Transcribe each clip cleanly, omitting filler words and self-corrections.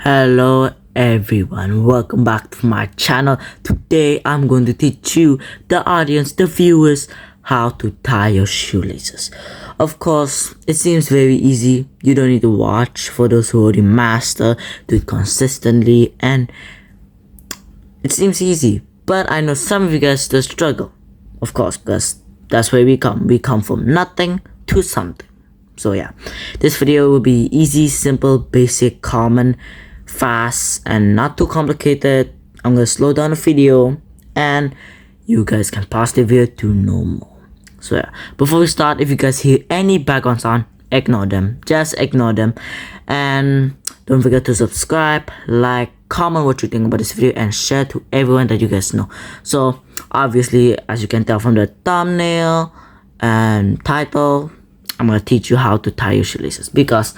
Hello everyone, welcome back to my channel. Today I'm going to teach you, the audience, the viewers, how to tie your shoelaces. Of course, it seems very easy. You don't need to watch. For those who already master, do it consistently, and it seems easy. But I know some of you guys still struggle, of course, because that's where we come. We come from nothing to something. So yeah, this video will be easy, simple, basic, common, fast, and not too complicated. I'm gonna slow down the video and you guys can pause the video to know more. So yeah, before we start, if you guys hear any background sound, ignore them. Just ignore them. And don't forget to subscribe, like, comment what you think about this video, and share to everyone that you guys know. So obviously, as you can tell from the thumbnail and title, I'm gonna teach you how to tie your shoelaces, because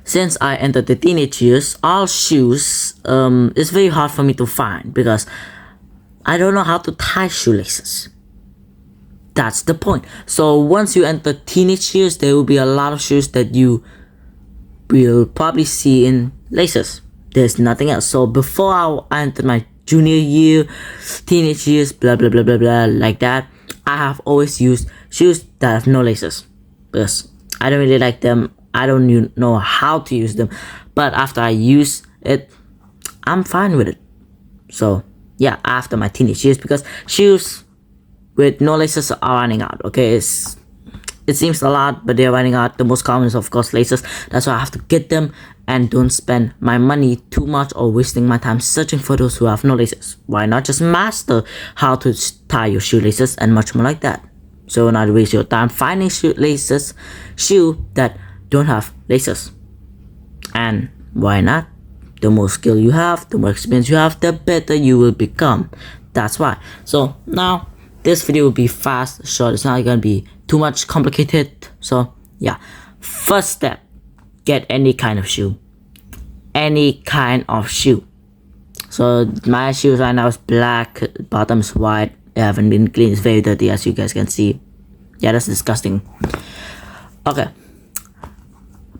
since I entered the teenage years, all shoes it's very hard for me to find because I don't know how to tie shoelaces. That's the point. So once you enter teenage years, there will be a lot of shoes that you will probably see in laces. There's nothing else. So before I entered my junior year, teenage years, blah blah blah blah blah, like that, I have always used shoes that have no laces because I don't really like them. I don't even know how to use them, but after I use it, I'm fine with it. So yeah, after my teenage years, because shoes with no laces are running out. Okay, it seems a lot, but they're running out. The most common is of course laces. That's why I have to get them and don't spend my money too much or wasting my time searching for those who have no laces. Why not just master how to tie your shoelaces and much more like that? So not waste your time finding shoe that don't have laces. And why not? The more skill you have, the more experience you have, the better you will become. That's why. So now this video will be fast, short. It's not gonna be too much complicated. So yeah, first step, get any kind of shoe. Any kind of shoe. So my shoes right now is black, bottom is white. They haven't been cleaned. It's very dirty, as you guys can see. Yeah, that's disgusting. Okay,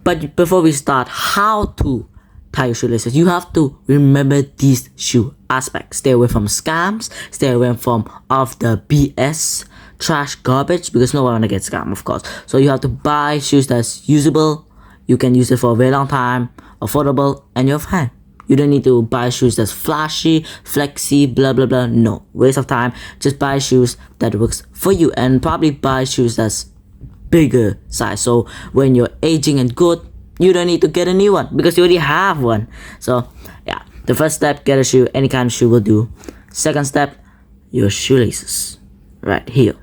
but before we start, how to tie your shoelaces, you have to remember these shoe aspects. Stay away from scams. Stay away from of the BS, trash, garbage, because no one wanna get scammed, of course. So you have to buy shoes that's usable. You can use it for a very long time, affordable, and you're fine. You don't need to buy shoes that's flashy, flexy, blah blah blah. No, waste of time. Just buy shoes that works for you, and probably buy shoes that's bigger size. So when you're aging and good, you don't need to get a new one because you already have one. So yeah, the first step, get a shoe. Any kind of shoe will do. Second step, your shoelaces right here.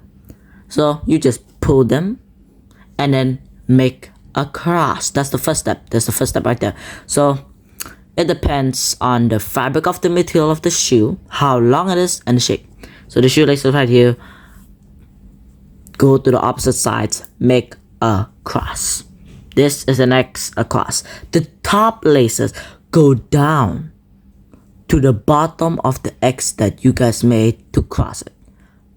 So you just pull them and then make a cross. That's the first step. That's the first step right there. So it depends on the fabric of the material of the shoe, how long it is, and the shape. So the shoelaces right here, go to the opposite sides, make a cross. This is the next cross. The top laces go down to the bottom of the X that you guys made to cross it.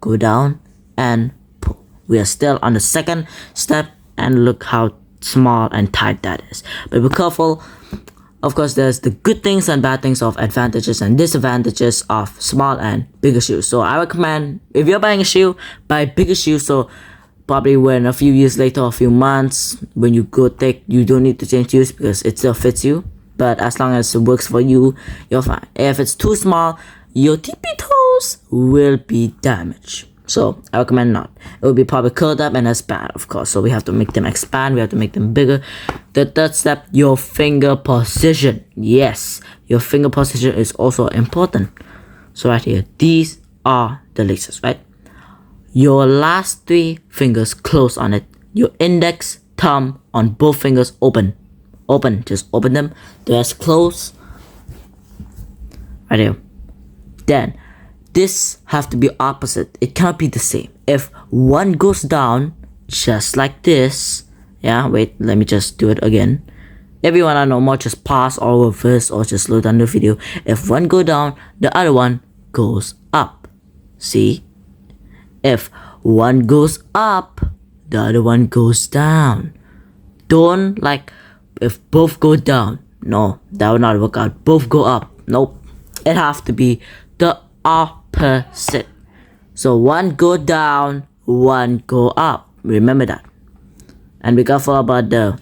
Go down and pull. We are still on the second step, and look how small and tight that is. But be careful. Of course, there's the good things and bad things of advantages and disadvantages of small and bigger shoes. So I recommend, if you're buying a shoe, buy bigger shoes. So probably when a few years later, a few months, when you go take, you don't need to change shoes because it still fits you. But as long as it works for you, you're fine. If it's too small, your tippy toes will be damaged. So I recommend not. It will be probably curled up, and that's bad, of course. So we have to make them expand. We have to make them bigger. The third step, your finger position. Yes, your finger position is also important. So right here, these are the laces, right? Your last three fingers close on it. Your index, thumb on both fingers open. Open, just open them. The rest close. Right here. Then this have to be opposite. It cannot be the same. If one goes down, just like this. Yeah, wait, let me just do it again. Everyone I know more, just pause or reverse or just slow down the video. If one go down, the other one goes up. See? If one goes up, the other one goes down. Don't like if both go down, no, that will not work out. Both go up, nope. It have to be the opposite. So one go down, one go up. Remember that. And be careful about the,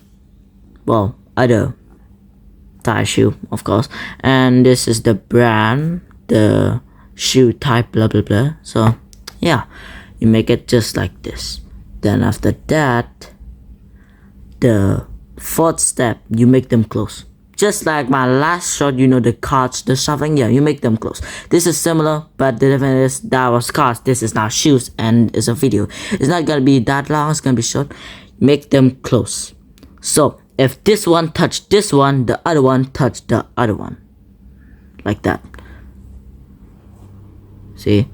well, other tie shoe, of course. And this is the brand, the shoe type, blah blah blah. So yeah, you make it just like this. Then after that, the fourth step, you make them close. Just like my last shot, you know, the cards, the shuffling, yeah, you make them close. This is similar, but the difference is that was cards, this is now shoes, and it's a video. It's not gonna be that long, it's gonna be short. Make them close. So if this one touch this one, the other one touch the other one, like that. See?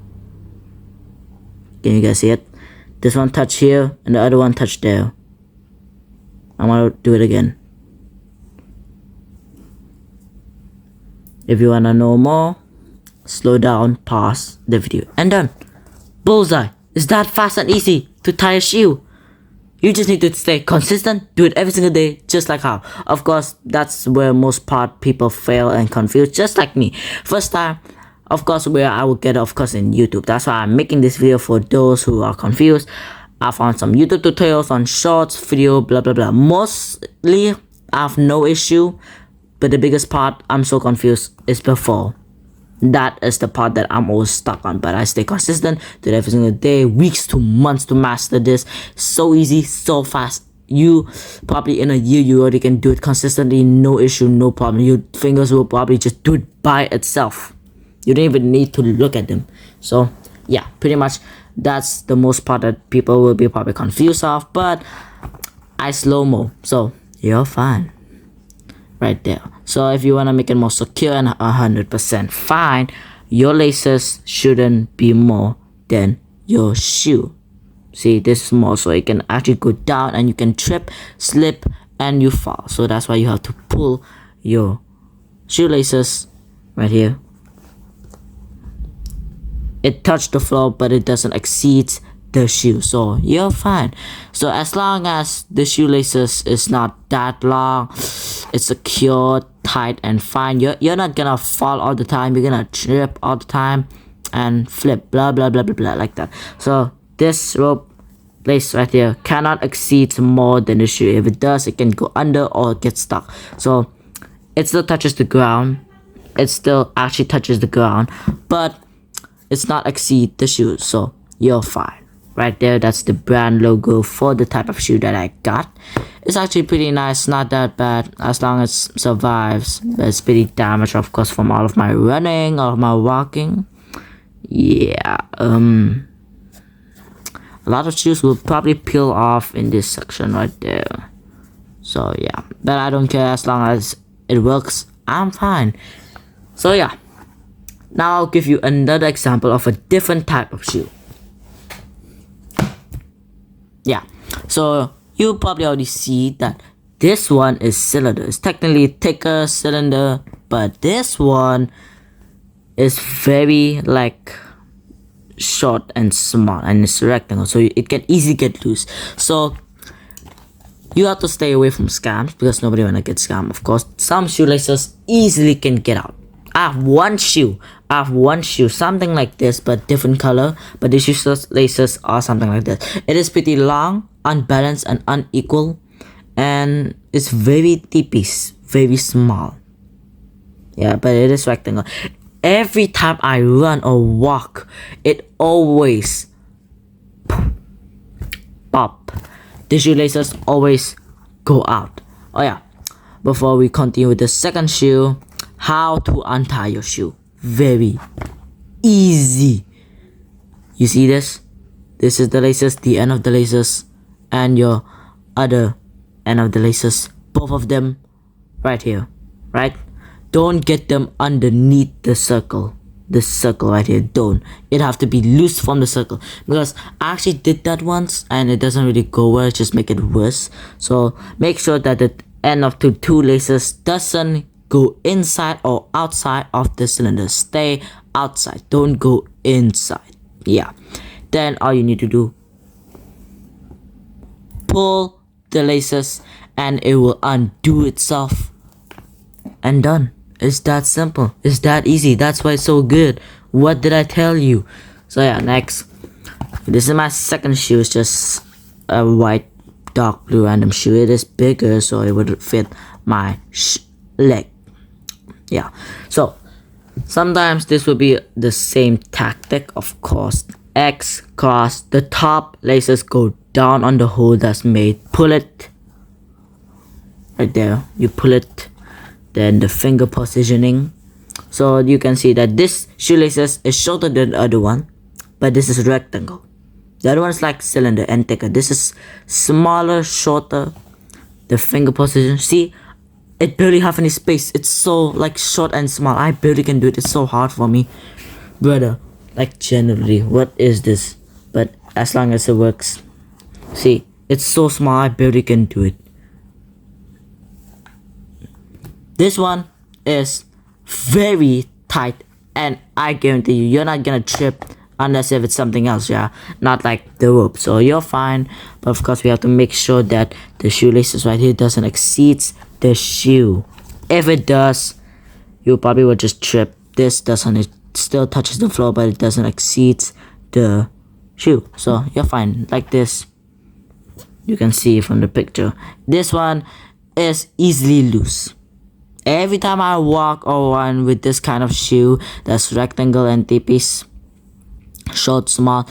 Can you guys see it? This one touch here and the other one touch there. I'm gonna do it again. If you wanna know more, slow down, pause the video, and done. Bullseye. It's that fast and easy to tie a shoe. You just need to stay consistent, do it every single day, just like how. Of course, that's where most part people fail and confuse, just like me. First time, of course, where I will get, of course, in YouTube. That's why I'm making this video for those who are confused. I found some YouTube tutorials on shorts, video, blah blah blah. Mostly, I have no issue, but the biggest part I'm so confused is before. That is the part that I'm always stuck on, but I stay consistent, do it every single day, weeks to months to master this. So easy, so fast. You probably in a year you already can do it consistently, no issue, no problem. Your fingers will probably just do it by itself. You don't even need to look at them. So yeah, pretty much that's the most part that people will be probably confused of, but I slow-mo, so you're fine. Right there. So if you want to make it more secure and 100% fine, your laces shouldn't be more than your shoe. See, this is more, so it can actually go down and you can trip, slip, and you fall. So that's why you have to pull your shoelaces right here. It touched the floor, but it doesn't exceed the shoe, so you're fine. So as long as the shoelaces is not that long, it's secure, tight, and fine, you're not gonna fall all the time, you're gonna trip all the time and flip, blah blah blah blah blah, like that. So this rope lace right here cannot exceed more than the shoe. If it does, it can go under or get stuck. So it still touches the ground, it still actually touches the ground, but it's not exceed the shoe, so you're fine. Right there, that's the brand logo for the type of shoe that I got. It's actually pretty nice, not that bad, as long as it survives. But it's pretty damaged, of course, from all of my running, all of my walking. Yeah, a lot of shoes will probably peel off in this section right there. So yeah, but I don't care, as long as it works, I'm fine. So yeah, now I'll give you another example of a different type of shoe. Yeah, so you probably already see that this one is cylinder. It's technically thicker cylinder, but this one is very like short and small, and it's rectangle, so it can easily get loose. So you have to stay away from scams, because nobody wanna get scammed, of course. Some shoelaces easily can get out. I have one shoe, something like this, but different color, but the shoelaces are something like this. It is pretty long, unbalanced, and unequal, and it's very tippies, very small. Yeah, but it is rectangle. Every time I run or walk, it always pop. The shoelaces always go out. Oh yeah, before we continue with the second shoe, how to untie your shoe. Very easy. You see this? This is the laces, the end of the laces, and your other end of the laces. Both of them right here, right? Don't get them underneath the circle. The circle right here, don't. It have to be loose from the circle, because I actually did that once and it doesn't really go well, just make it worse. So make sure that the end of the two laces doesn't go inside or outside of the cylinder. Stay outside, don't go inside. Yeah, then all you need to do, pull the laces and it will undo itself, and done. It's that simple. It's that easy. That's why it's so good. What did I tell you? So yeah, next. This is my second shoe. It's just a white dark blue random shoe. It is bigger, so it would fit my leg. Yeah, so sometimes this will be the same tactic, of course. X cross, the top laces go down on the hole that's made. Pull it right there. You pull it, then the finger positioning. So you can see that this shoelaces is shorter than the other one, but this is a rectangle. The other one is like cylinder and thicker. This is smaller, shorter. The finger position, see, it barely have any space. It's so like short and small. I barely can do it. It's so hard for me, brother. Like generally, what is this? But as long as it works, see, it's so small. I barely can do it. This one is very tight, and I guarantee you, you're not gonna trip unless if it's something else, yeah, not like the rope. So you're fine, but of course we have to make sure that the shoelaces right here doesn't exceed the shoe. If it does, you probably will just trip. This doesn't, it still touches the floor, but it doesn't exceed the shoe, so you're fine. Like this, you can see from the picture, this one is easily loose. Every time I walk or run with this kind of shoe that's rectangle and three-piece, short, small,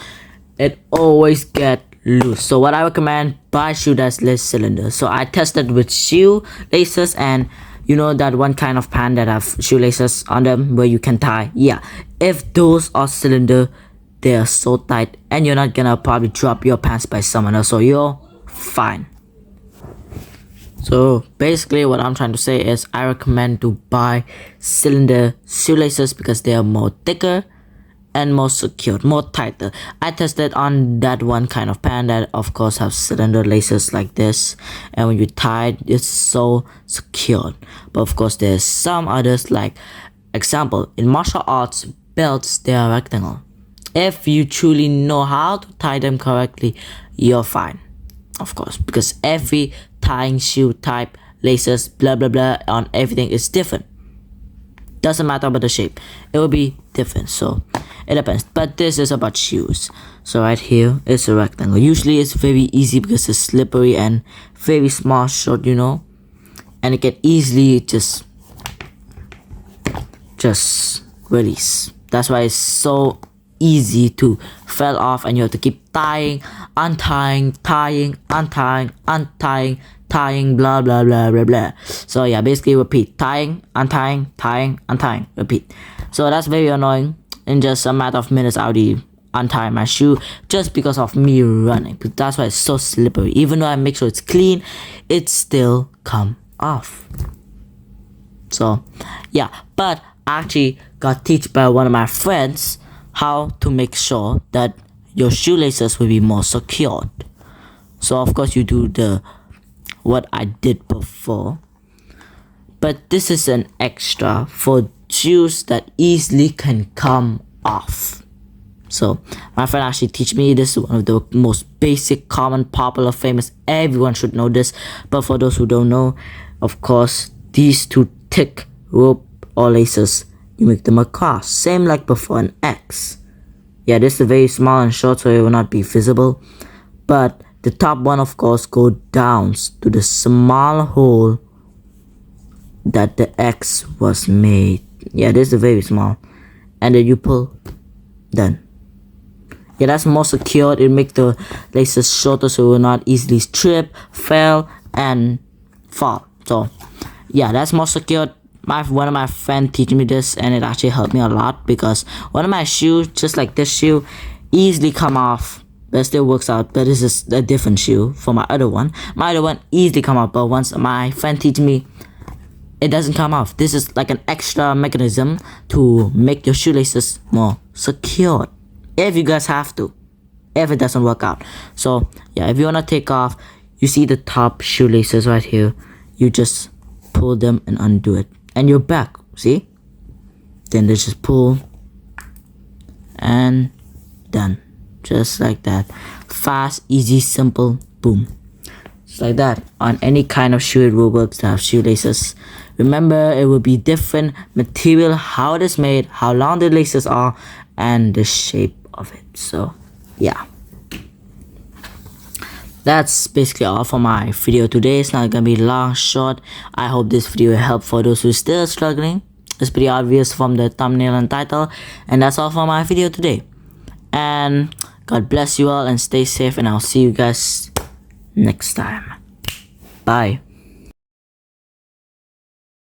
it always get loose. So what I recommend, buy shoe that's less cylinder. So I tested with shoe laces, and you know that one kind of pants that have shoelaces on them where you can tie. Yeah, if those are cylinder, they are so tight, and you're not gonna probably drop your pants by someone else, so you're fine. So basically what I'm trying to say is I recommend to buy cylinder shoelaces because they are more thicker and more secure, more tighter. I tested on that one kind of pant that of course have cylinder laces like this, and when you tie it, it's so secure. But of course there's some others, like example in martial arts belts, they are rectangle. If you truly know how to tie them correctly, you're fine, of course, because every tying shoe type, laces, blah blah blah on everything is different. Doesn't matter about the shape, it will be different, so it depends. But this is about shoes. So right here it's a rectangle. Usually it's very easy because it's slippery and very small, short, you know, and it can easily just release. That's why it's so easy to fall off, and you have to keep tying, untying, tying, untying, untying, tying, blah blah blah blah blah. So yeah, basically repeat, tying, untying, tying, untying, repeat. So that's very annoying. In just a matter of minutes, I already untie my shoe just because of me running. But that's why it's so slippery. Even though I make sure it's clean, it still come off. So yeah, but I actually got taught by one of my friends how to make sure that your shoelaces will be more secured. So of course you do the what I did before, but this is an extra for shoes that easily can come off. So my friend actually teach me this is one of the most basic, common, popular, famous, everyone should know this. But for those who don't know, of course these two thick rope or laces, you make them across, same like before, an X. Yeah, this is very small and short, so it will not be visible, but the top one of course go down to the small hole that the X was made. Yeah, this is very small, and then you pull, done. Yeah, that's more secured. It makes the laces shorter so it will not easily trip, fail, and fall. So yeah, that's more secured. One of my friends teach me this, and it actually helped me a lot, because one of my shoes, just like this shoe, easily come off, but it still works out. But this is a different shoe for my other one. My other one easily come off, but once my friend teach me, it doesn't come off. This is like an extra mechanism to make your shoelaces more secure, if you guys have to, if it doesn't work out. So yeah, if you wanna take off, you see the top shoelaces right here, you just pull them and undo it, and you're back. See, then they just pull and done, just like that. Fast, easy, simple, boom. just like that. On any kind of shoe it will work to have shoelaces. Remember, it will be different material, how it is made, how long the laces are, and the shape of it. So yeah, that's basically all for my video today. It's not gonna be long, short. I hope this video helped for those who are still struggling. It's pretty obvious from the thumbnail and title. And that's all for my video today. And God bless you all and stay safe, and I'll see you guys next time. Bye.